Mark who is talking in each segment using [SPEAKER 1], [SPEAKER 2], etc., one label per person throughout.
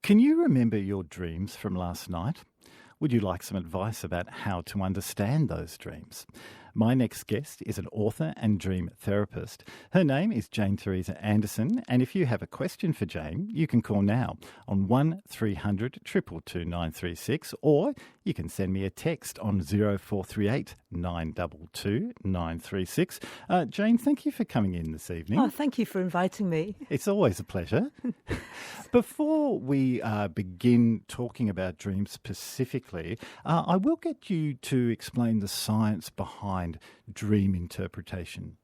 [SPEAKER 1] Can you remember your dreams from last night? Would you like some advice about how to understand those dreams? My next guest is an author and dream therapist. Her name is Jane Teresa Anderson, and if you have a question for Jane, you can call now on 1300 222 936, or you can send me a text on 0438 922 936. Jane, thank you for coming in this evening.
[SPEAKER 2] Oh, thank you for inviting me.
[SPEAKER 1] It's always a pleasure. Before we begin talking about dreams specifically, I will get you to explain the science behind dream interpretation.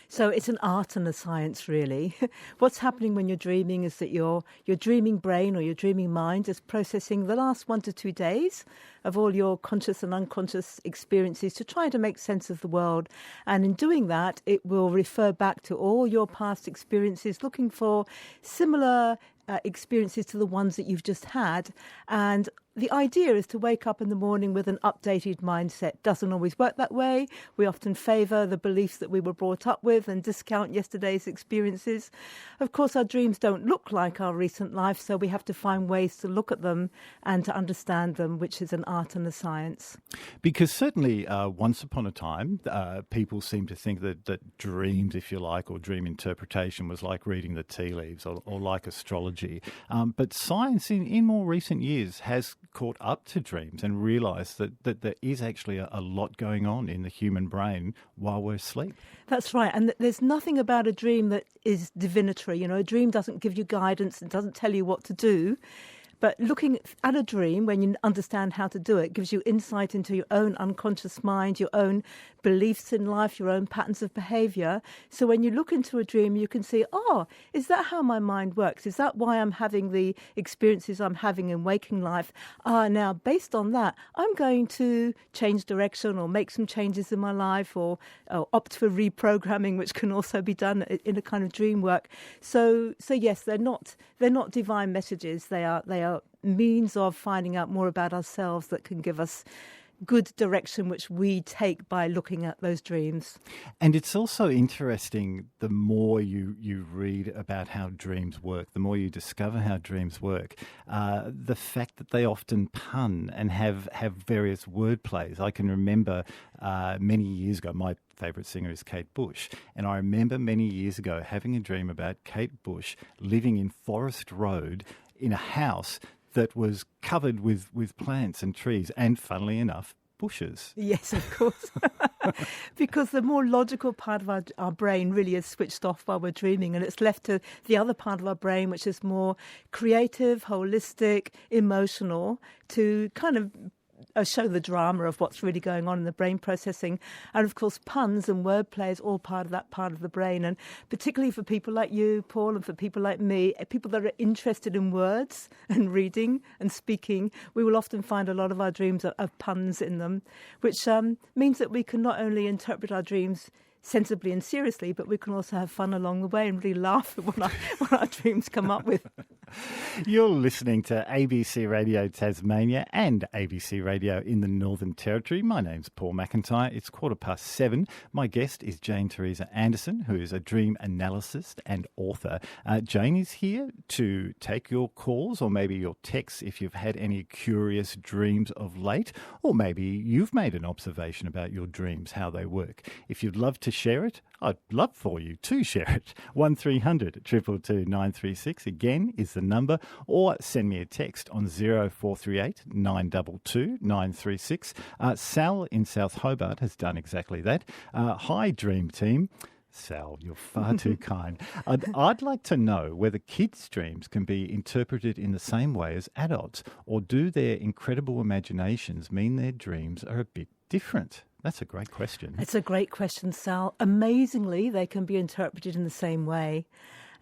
[SPEAKER 2] So it's an art and a science, really. What's happening when you're dreaming is that your dreaming brain or your dreaming mind is processing the last 1 to 2 days of all your conscious and unconscious experiences to try to make sense of the world. And in doing that, it will refer back to all your past experiences, looking for similar experiences to the ones that you've just had. And the idea is to wake up in the morning with an updated mindset. Doesn't always work that way. We often favour the beliefs that we were brought up with and discount yesterday's experiences. Of course, our dreams don't look like our recent life, so we have to find ways to look at them and to understand them, which is an art and a science.
[SPEAKER 1] Because certainly once upon a time, people seem to think that dreams, if you like, or dream interpretation was like reading the tea leaves or like astrology. But science in more recent years has caught up to dreams and realised that there is actually a lot going on in the human brain while we're asleep.
[SPEAKER 2] That's right. And there's nothing about a dream that is divinatory. You know, a dream doesn't give you guidance and doesn't tell you what to do. But looking at a dream, when you understand how to do it, gives you insight into your own unconscious mind, your own beliefs in life, your own patterns of behaviour. So when you look into a dream, you can see, is that how my mind works? Is that why I'm having the experiences I'm having in waking life? Now, based on that, I'm going to change direction or make some changes in my life or opt for reprogramming, which can also be done in a kind of dream work. So yes, they're not divine messages. They are means of finding out more about ourselves that can give us good direction, which we take by looking at those dreams.
[SPEAKER 1] And it's also interesting, the more you read about how dreams work, the more you discover how dreams work, the fact that they often pun and have various word plays. I can remember many years ago, my favourite singer is Kate Bush, and I remember many years ago having a dream about Kate Bush living in Forest Road in a house that was covered with plants and trees and, funnily enough, bushes.
[SPEAKER 2] Yes, of course. Because the more logical part of our brain really is switched off while we're dreaming, and it's left to the other part of our brain, which is more creative, holistic, emotional, to kind of show the drama of what's really going on in the brain processing. And of course, puns and wordplay is all part of that part of the brain. And particularly for people like you, Paul, and for people like me, people that are interested in words and reading and speaking, we will often find a lot of our dreams have puns in them, which means that we can not only interpret our dreams sensibly and seriously, but we can also have fun along the way and really laugh at what our dreams come up with.
[SPEAKER 1] You're listening to ABC Radio Tasmania and ABC Radio in the Northern Territory. My name's Paul McIntyre. It's 7:15. My guest is Jane Teresa Anderson, who is a dream analyst and author. Jane is here to take your calls or maybe your texts if you've had any curious dreams of late, or maybe you've made an observation about your dreams, how they work. If you'd love to share it, I'd love for you to share it. 1300 222 936 again is the number, or send me a text on 0438 922 936. Sal in South Hobart has done exactly that. Hi, Dream Team. Sal, you're far too kind. I'd like to know whether kids' dreams can be interpreted in the same way as adults, or do their incredible imaginations mean their dreams are a bit different? That's a great question.
[SPEAKER 2] It's a great question, Sal. Amazingly, they can be interpreted in the same way.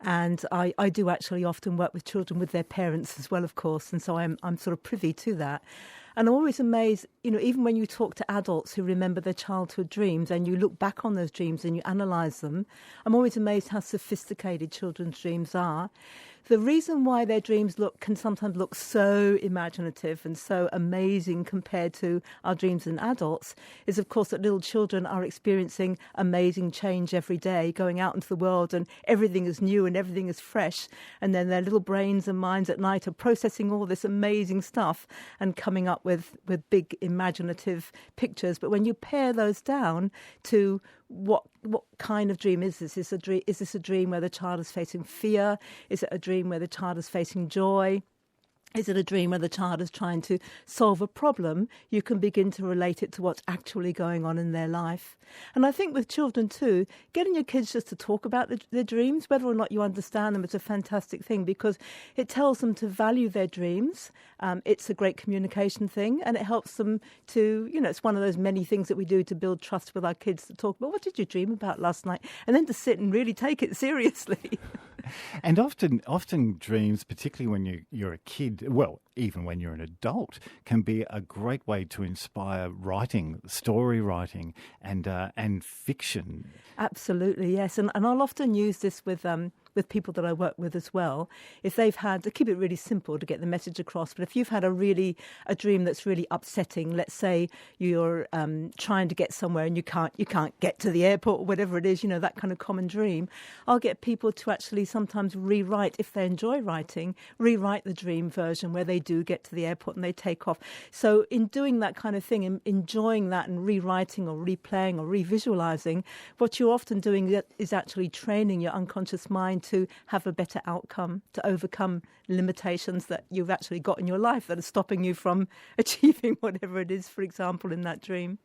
[SPEAKER 2] And I do actually often work with children with their parents as well, of course, and so I'm sort of privy to that. And I'm always amazed, even when you talk to adults who remember their childhood dreams and you look back on those dreams and you analyse them, I'm always amazed how sophisticated children's dreams are. the reason why their dreams can sometimes look so imaginative and so amazing compared to our dreams in adults is, of course, that little children are experiencing amazing change every day, going out into the world and everything is new and everything is fresh. And then their little brains and minds at night are processing all this amazing stuff and coming up with big imaginative pictures. But when you pare those down to what kind of dream is this? Is this a dream where the child is facing fear? Is it a dream where the child is facing joy? Is it a dream where the child is trying to solve a problem? You can begin to relate it to what's actually going on in their life. And I think with children too, getting your kids just to talk about their dreams, whether or not you understand them, is a fantastic thing because it tells them to value their dreams. It's a great communication thing, and it helps them to, it's one of those many things that we do to build trust with our kids, to talk about, what did you dream about last night? And then to sit and really take it seriously.
[SPEAKER 1] And often dreams, particularly when you're a kid, well, even when you're an adult, can be a great way to inspire writing, story writing, and fiction.
[SPEAKER 2] Absolutely, yes. And I'll often use this with people that I work with as well. If they've had, to keep it really simple to get the message across, but if you've had a dream that's really upsetting, let's say you're trying to get somewhere and you can't get to the airport or whatever it is, that kind of common dream, I'll get people to actually sometimes rewrite, if they enjoy writing, rewrite the dream version where they do get to the airport and they take off. So in doing that kind of thing, enjoying that and rewriting or replaying or revisualizing, what you're often doing is actually training your unconscious mind to have a better outcome, to overcome limitations that you've actually got in your life that are stopping you from achieving whatever it is, for example, in that dream.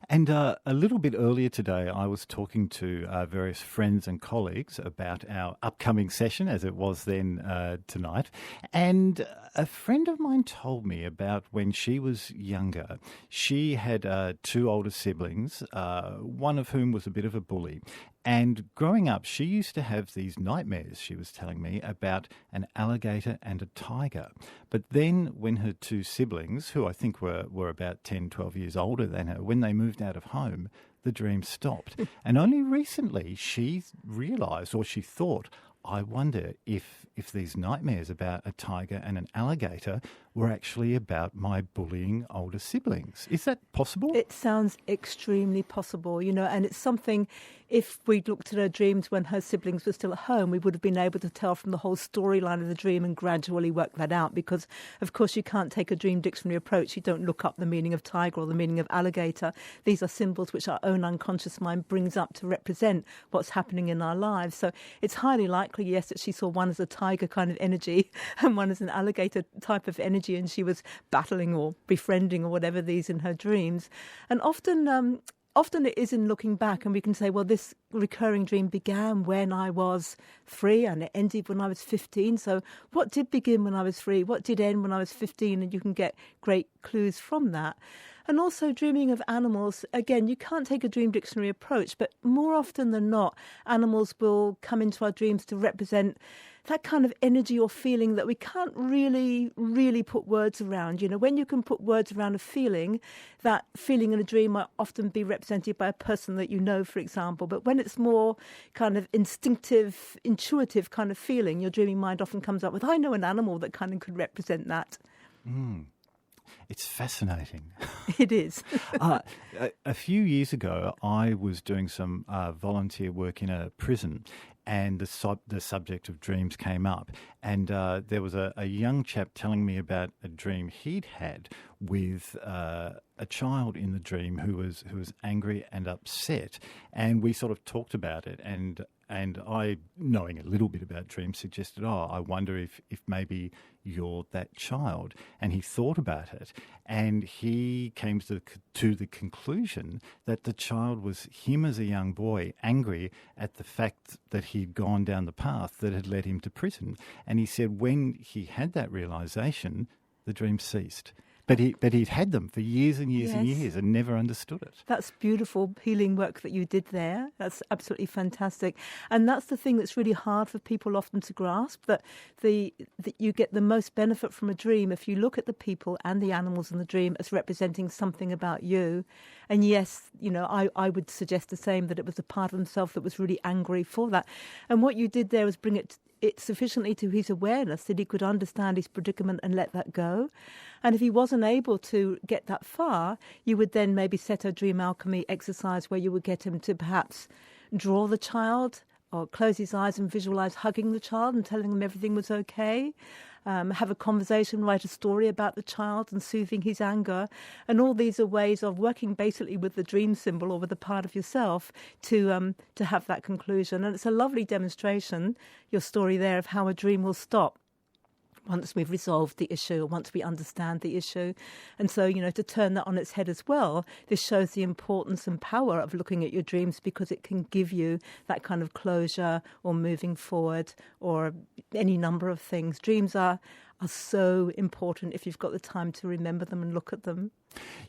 [SPEAKER 1] And a little bit earlier today, I was talking to various friends and colleagues about our upcoming session, as it was then tonight. And a friend of mine told me about when she was younger. She had two older siblings, one of whom was a bit of a bully. And growing up, she used to have these nightmares, she was telling me, about an alligator and a tiger. But then when her two siblings, who I think were about 10, 12 years older than her, when they moved out of home, the dream stopped. And only recently she realised, or she thought, I wonder if these nightmares about a tiger and an alligator were actually about my bullying older siblings. Is that possible?
[SPEAKER 2] It sounds extremely possible, and it's something, if we'd looked at her dreams when her siblings were still at home, we would have been able to tell from the whole storyline of the dream and gradually work that out because, of course, you can't take a dream dictionary approach. You don't look up the meaning of tiger or the meaning of alligator. These are symbols which our own unconscious mind brings up to represent what's happening in our lives. So it's highly likely, yes, that she saw one as a tiger kind of energy and one as an alligator type of energy, and she was battling or befriending or whatever these in her dreams. And often it is in looking back and we can say, well, this recurring dream began when I was 3 and it ended when I was 15. So what did begin when I was 3? What did end when I was 15? And you can get great clues from that. And also dreaming of animals, again, you can't take a dream dictionary approach, but more often than not, animals will come into our dreams to represent that kind of energy or feeling that we can't really put words around. When you can put words around a feeling, that feeling in a dream might often be represented by a person that you know, for example. But when it's more kind of instinctive, intuitive kind of feeling, your dreaming mind often comes up with, I know an animal that kind of could represent that.
[SPEAKER 1] It's fascinating.
[SPEAKER 2] It is.
[SPEAKER 1] A few years ago, I was doing some volunteer work in a prison, and the subject of dreams came up. And there was a young chap telling me about a dream he'd had with a child in the dream who was angry and upset. And we sort of talked about it, and I, knowing a little bit about dreams, suggested, I wonder if maybe you're that child. And he thought about it, and he came to the conclusion that the child was him as a young boy, angry at the fact that he'd gone down the path that had led him to prison. And he said when he had that realisation, the dream ceased. But he'd had them for years and years and years and never understood it.
[SPEAKER 2] That's beautiful healing work that you did there. That's absolutely fantastic. And that's the thing that's really hard for people often to grasp, that you get the most benefit from a dream if you look at the people and the animals in the dream as representing something about you. And yes, I would suggest the same, that it was a part of himself that was really angry for that. And what you did there was bring it it sufficiently to his awareness that he could understand his predicament and let that go. And if he wasn't able to get that far, you would then maybe set a dream alchemy exercise where you would get him to perhaps draw the child or close his eyes and visualize hugging the child and telling him everything was okay. Have a conversation, write a story about the child and soothing his anger. And all these are ways of working basically with the dream symbol or with a part of yourself to have that conclusion. And it's a lovely demonstration, your story there, of how a dream will stop once we've resolved the issue, or once we understand the issue. And so, to turn that on its head as well, this shows the importance and power of looking at your dreams, because it can give you that kind of closure or moving forward or any number of things. Dreams are so important if you've got the time to remember them and look at them.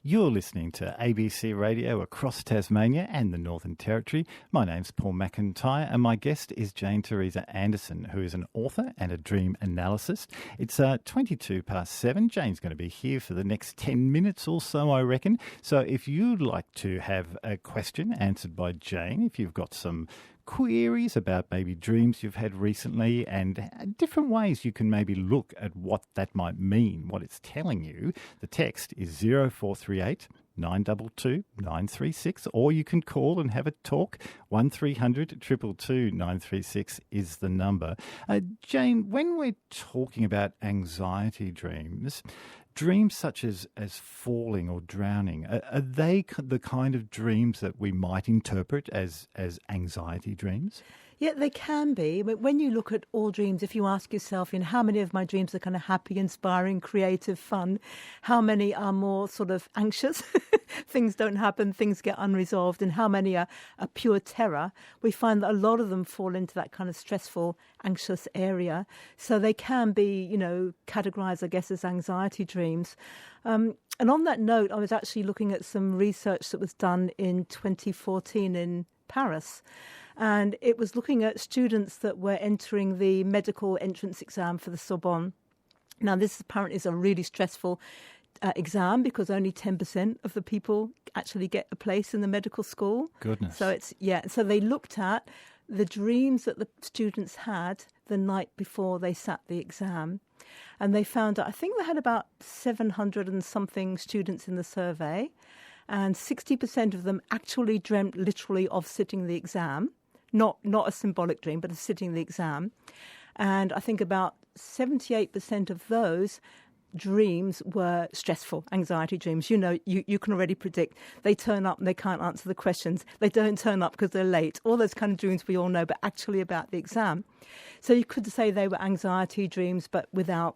[SPEAKER 1] You're listening to ABC Radio across Tasmania and the Northern Territory. My name's Paul McIntyre, and my guest is Teresa Anderson, who is an author and a dream analyst. It's 7:22. Jane's going to be here for the next 10 minutes or so, I reckon. So if you'd like to have a question answered by Jane, if you've got some queries about maybe dreams you've had recently and different ways you can maybe look at what that might mean, what it's telling you, the text is 0438 922 936, or you can call and have a talk. 1300 222 936 is the number. Jane, when we're talking about anxiety dreams such as falling or drowning, are they the kind of dreams that we might interpret as anxiety dreams?
[SPEAKER 2] Yeah, they can be. But when you look at all dreams, if you ask yourself, how many of my dreams are kind of happy, inspiring, creative, fun? How many are more sort of anxious? Things don't happen, things get unresolved. And how many are pure terror? We find that a lot of them fall into that kind of stressful, anxious area. So they can be, categorized, I guess, as anxiety dreams. And on that note, I was actually looking at some research that was done in 2014 in Paris. And it was looking at students that were entering the medical entrance exam for the Sorbonne. Now, this apparently is a really stressful exam, because only 10% of the people actually get a place in the medical school.
[SPEAKER 1] Goodness.
[SPEAKER 2] So so they looked at the dreams that the students had the night before they sat the exam. And they found out, I think they had about 700 and something students in the survey, and 60% of them actually dreamt literally of sitting the exam. Not a symbolic dream, but of sitting the exam. And I think about 78% of those dreams were stressful, anxiety dreams. You can already predict. They turn up and they can't answer the questions. They don't turn up because they're late. All those kind of dreams we all know, but actually about the exam. So you could say they were anxiety dreams, but without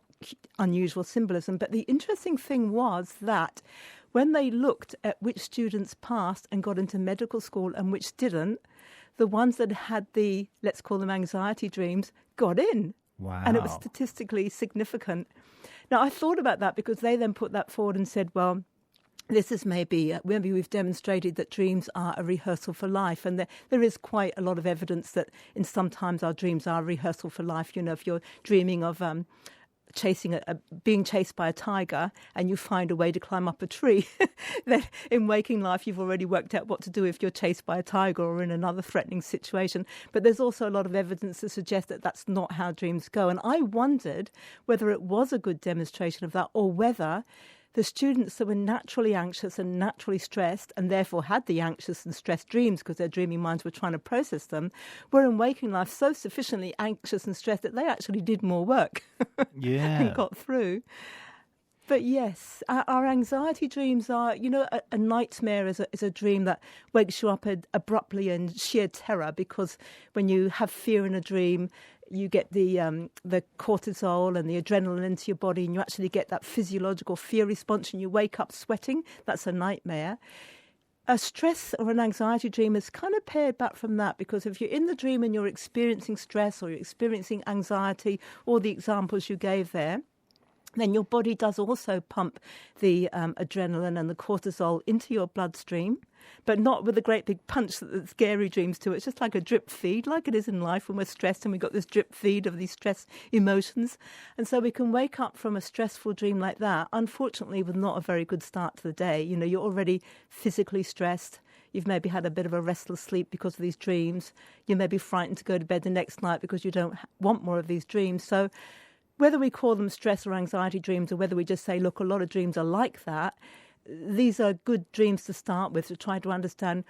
[SPEAKER 2] unusual symbolism. But the interesting thing was that when they looked at which students passed and got into medical school and which didn't, the ones that had the, let's call them anxiety dreams, got in.
[SPEAKER 1] Wow.
[SPEAKER 2] And it was statistically significant. Now, I thought about that because they then put that forward and said, well, this is maybe we've demonstrated that dreams are a rehearsal for life. And there is quite a lot of evidence that sometimes our dreams are a rehearsal for life. If you're dreaming of being chased by a tiger and you find a way to climb up a tree, then in waking life you've already worked out what to do if you're chased by a tiger or in another threatening situation. But there's also a lot of evidence to suggest that that's not how dreams go. And I wondered whether it was a good demonstration of that, or whether the students that were naturally anxious and naturally stressed, and therefore had the anxious and stressed dreams because their dreaming minds were trying to process them, were in waking life so sufficiently anxious and stressed that they actually did more work and got through. But yes, our anxiety dreams are, a nightmare is a dream that wakes you up abruptly in sheer terror, because when you have fear in a dream, you get the cortisol and the adrenaline into your body, and you actually get that physiological fear response, and you wake up sweating. That's a nightmare. A stress or an anxiety dream is kind of paired back from that, because if you're in the dream and you're experiencing stress or you're experiencing anxiety, or the examples you gave there, then your body does also pump the adrenaline and the cortisol into your bloodstream, but not with a great big punch that the scary dreams do. It's just like a drip feed, like it is in life when we're stressed and we've got this drip feed of these stress emotions. And so we can wake up from a stressful dream like that, unfortunately, with not a very good start to the day. You're already physically stressed. You've maybe had a bit of a restless sleep because of these dreams. You may be frightened to go to bed the next night because you don't want more of these dreams. So whether we call them stress or anxiety dreams, or whether we just say, look, a lot of dreams are like that, these are good dreams to start with, to try to understand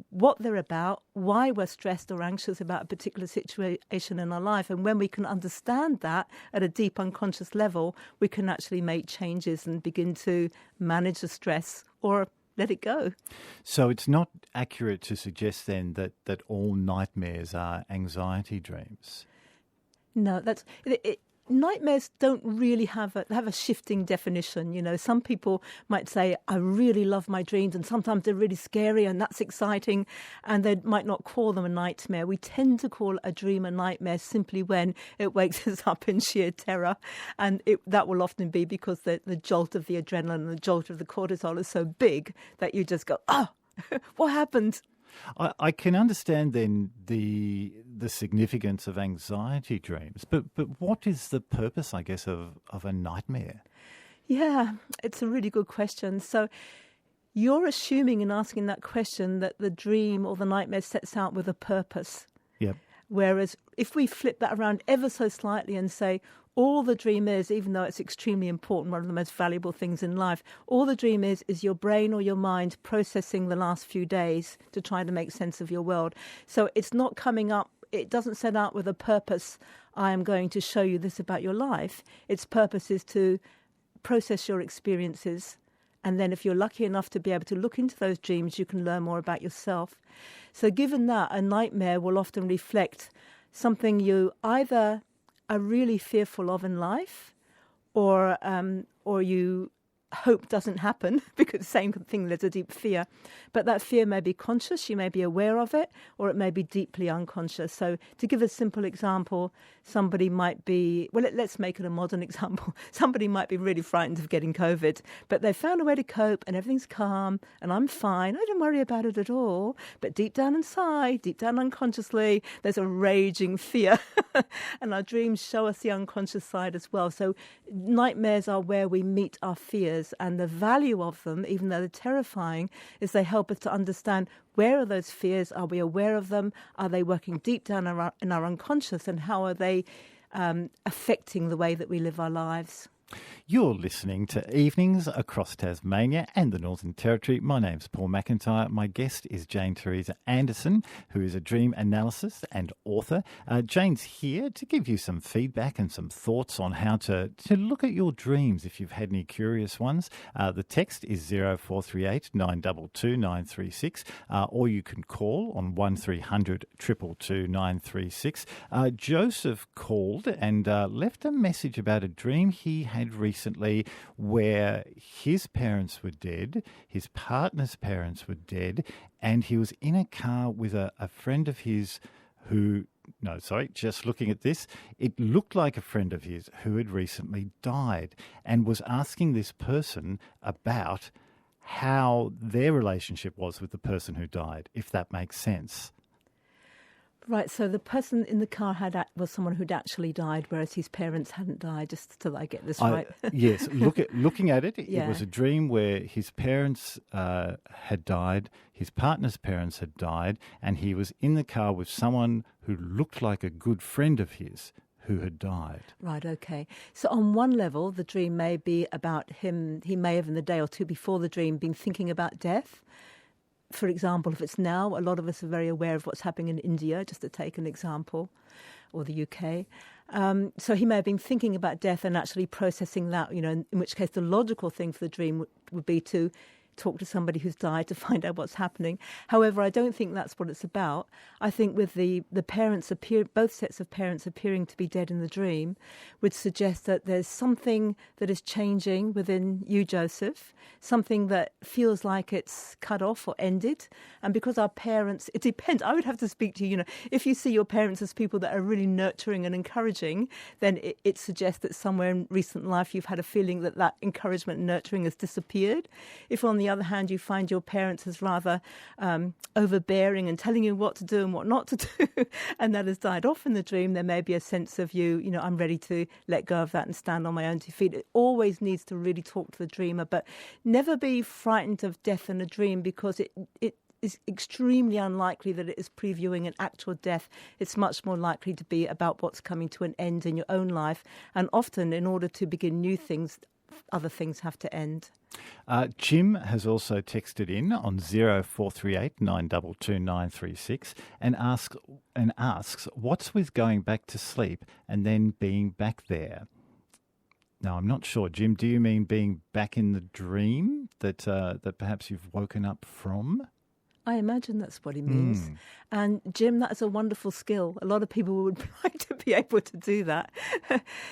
[SPEAKER 2] what they're about, why we're stressed or anxious about a particular situation in our life. And when we can understand that at a deep unconscious level, we can actually make changes and begin to manage the stress or let it go.
[SPEAKER 1] So it's not accurate to suggest then that all nightmares are anxiety dreams?
[SPEAKER 2] No, that's it. Nightmares don't really have a shifting definition. You know, some people might say, I really love my dreams, and sometimes they're really scary and that's exciting, and they might not call them a nightmare. We tend to call a dream a nightmare simply when it wakes us up in sheer terror, and that will often be because the jolt of the adrenaline and the jolt of the cortisol is so big that you just go, oh, what happened?
[SPEAKER 1] I can understand then the significance of anxiety dreams, but what is the purpose, I guess, of a nightmare?
[SPEAKER 2] Yeah, it's a really good question. So you're assuming in asking that question that the dream or the nightmare sets out with a purpose.
[SPEAKER 1] Yep.
[SPEAKER 2] Whereas if we flip that around ever so slightly and say, all the dream is, even though it's extremely important, one of the most valuable things in life, all the dream is your brain or your mind processing the last few days to try to make sense of your world. So it's not coming up, it doesn't set out with a purpose, I am going to show you this about your life. Its purpose is to process your experiences. And then if you're lucky enough to be able to look into those dreams, you can learn more about yourself. So given that, a nightmare will often reflect something you either are really fearful of in life, or you hope doesn't happen, because same thing, there's a deep fear. But that fear may be conscious, you may be aware of it, or it may be deeply unconscious. So to give a simple example, somebody might be, well, let's make it a modern example. Somebody might be really frightened of getting COVID, but they found a way to cope and everything's calm and I'm fine. I don't worry about it at all. But deep down inside, deep down unconsciously, there's a raging fear. And our dreams show us the unconscious side as well. So nightmares are where we meet our fears. And the value of them, even though they're terrifying, is they help us to understand, where are those fears? Are we aware of them? Are they working deep down in our unconscious? And how are they affecting the way that we live our lives?
[SPEAKER 1] You're listening to Evenings Across Tasmania and the Northern Territory. My name's Paul McIntyre. My guest is Jane Teresa Anderson, who is a dream analyst and author. Jane's here to give you some feedback and some thoughts on how to look at your dreams if you've had any curious ones. The text is 0438 922 936, or you can call on 1300 222 936. Joseph called and left a message about a dream he had recently where his parents were dead, his partner's parents were dead, and he was in a car with a friend of his just looking at this, it looked like a friend of his who had recently died, and was asking this person about how their relationship was with the person who died, if that makes sense.
[SPEAKER 2] Right, so the person in the car was someone who'd actually died, whereas his parents hadn't died, just so that I get this right.
[SPEAKER 1] Yes, looking at it,
[SPEAKER 2] yeah.
[SPEAKER 1] It was a dream where his parents had died, his partner's parents had died, and he was in the car with someone who looked like a good friend of his who had died.
[SPEAKER 2] Right, okay. So on one level, the dream may be about him. He may have, in the day or two before the dream, been thinking about death. For example, if it's now, a lot of us are very aware of what's happening in India, just to take an example, or the UK. So he may have been thinking about death and actually processing that, in which case the logical thing for the dream would be to talk to somebody who's died to find out what's happening. However, I don't think that's what it's about. I think with the parents both sets of parents appearing to be dead in the dream would suggest that there's something that is changing within you, Joseph, something that feels like it's cut off or ended. And because our parents, it depends. I would have to speak to you, if you see your parents as people that are really nurturing and encouraging, then it suggests that somewhere in recent life you've had a feeling that encouragement and nurturing has disappeared. If on the other hand you find your parents as rather overbearing and telling you what to do and what not to do, and that has died off in the dream, there may be a sense of I'm ready to let go of that and stand on my own 2 feet. It always needs to really talk to the dreamer, but never be frightened of death in a dream, because is extremely unlikely that it is previewing an actual death. It's much more likely to be about what's coming to an end in your own life. And often, in order to begin new things, other things have to end.
[SPEAKER 1] Jim has also texted in on 0438 922 936 and asks, what's with going back to sleep and then being back there? Now, I'm not sure, Jim, do you mean being back in the dream that perhaps you've woken up from?
[SPEAKER 2] I imagine that's what he means. And Jim, that is a wonderful skill. A lot of people would like to be able to do that.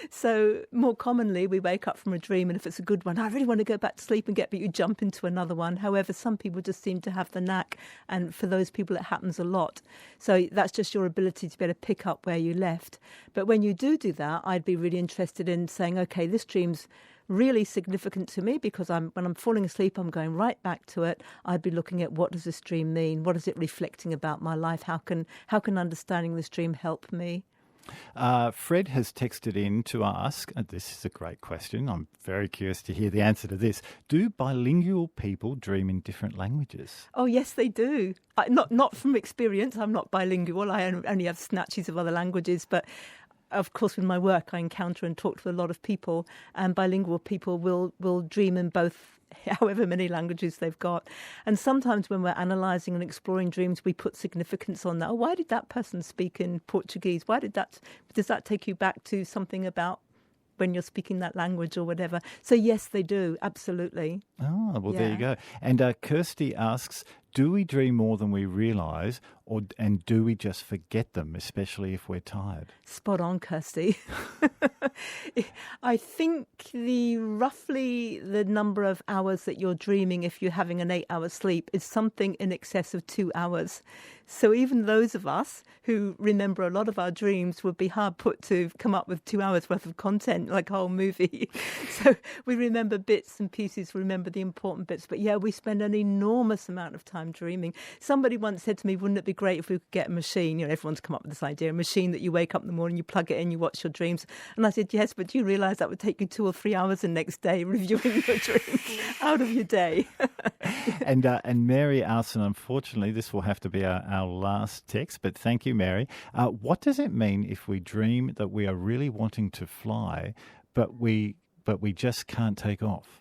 [SPEAKER 2] So more commonly, we wake up from a dream, and if it's a good one, I really want to go back to sleep and but you jump into another one. However, some people just seem to have the knack, and for those people, it happens a lot. So that's just your ability to be able to pick up where you left. But when you do that, I'd be really interested in saying, okay, this dream's really significant to me because when I'm falling asleep, I'm going right back to it. I'd be looking at, what does this dream mean? What is it reflecting about my life? How can understanding this dream help me?
[SPEAKER 1] Fred has texted in to ask, and this is a great question, I'm very curious to hear the answer to this. Do bilingual people dream in different languages?
[SPEAKER 2] Oh, yes, they do. Not from experience. I'm not bilingual. I only have snatches of other languages, but of course, with my work, I encounter and talk to a lot of people, and bilingual people will dream in both, however many languages they've got. And sometimes when we're analysing and exploring dreams, we put significance on that. Oh, why did that person speak in Portuguese? Does that take you back to something about when you're speaking that language or whatever? So yes, they do, absolutely.
[SPEAKER 1] Oh, well, There you go. And Kirsty asks, do we dream more than we realise, and do we just forget them, especially if we're tired?
[SPEAKER 2] Spot on, Kirsty. I think roughly the number of hours that you're dreaming if you're having an 8-hour sleep is something in excess of 2 hours. So even those of us who remember a lot of our dreams would be hard put to come up with 2 hours worth of content, like a whole movie. So we remember bits and pieces, remember the important bits. But yeah, we spend an enormous amount of time dreaming. Somebody once said to me, wouldn't it be great if we could get a machine? Everyone's come up with this idea, a machine that you wake up in the morning, you plug it in, you watch your dreams. And I said, yes, but do you realise that would take you 2 or 3 hours the next day reviewing your dreams out of your day?
[SPEAKER 1] And Mary asks, and unfortunately this will have to be our last text, but thank you, Mary. What does it mean if we dream that we are really wanting to fly, but we just can't take off?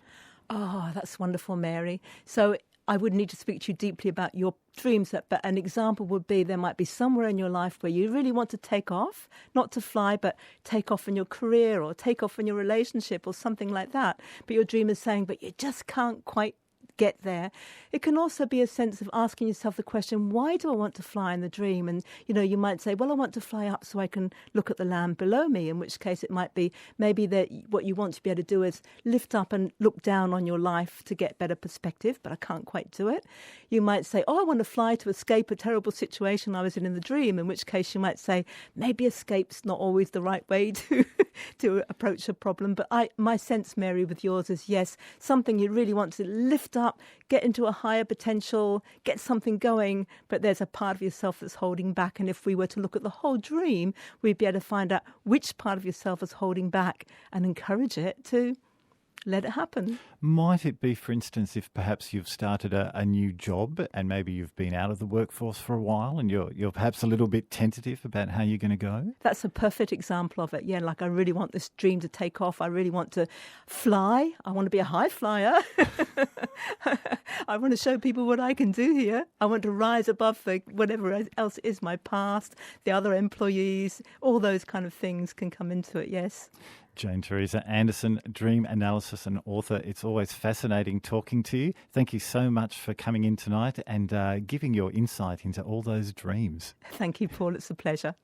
[SPEAKER 2] Oh, that's wonderful, Mary. So I would need to speak to you deeply about your dreams, but an example would be there might be somewhere in your life where you really want to take off, not to fly, but take off in your career or take off in your relationship or something like that. But your dream is saying, but you just can't quite get there. It can also be a sense of asking yourself the question, why do I want to fly in the dream? And, you might say, well, I want to fly up so I can look at the land below me, in which case it might be maybe that what you want to be able to do is lift up and look down on your life to get better perspective, but I can't quite do it. You might say, oh, I want to fly to escape a terrible situation I was in the dream, in which case you might say, maybe escape's not always the right way to approach a problem. But my sense, Mary, with yours is yes, something you really want to lift up, get into a higher potential, get something going, but there's a part of yourself that's holding back. And if we were to look at the whole dream, we'd be able to find out which part of yourself is holding back and encourage it to let it happen.
[SPEAKER 1] Might it be, for instance, if perhaps you've started a new job and maybe you've been out of the workforce for a while and you're perhaps a little bit tentative about how you're going to go?
[SPEAKER 2] That's a perfect example of it. Yeah, like I really want this dream to take off. I really want to fly. I want to be a high flyer. I want to show people what I can do here. I want to rise above whatever else is my past, the other employees, all those kind of things can come into it, yes.
[SPEAKER 1] Jane Teresa Anderson, dream analysis and author. It's always fascinating talking to you. Thank you so much for coming in tonight and giving your insight into all those dreams.
[SPEAKER 2] Thank you, Paul. It's a pleasure.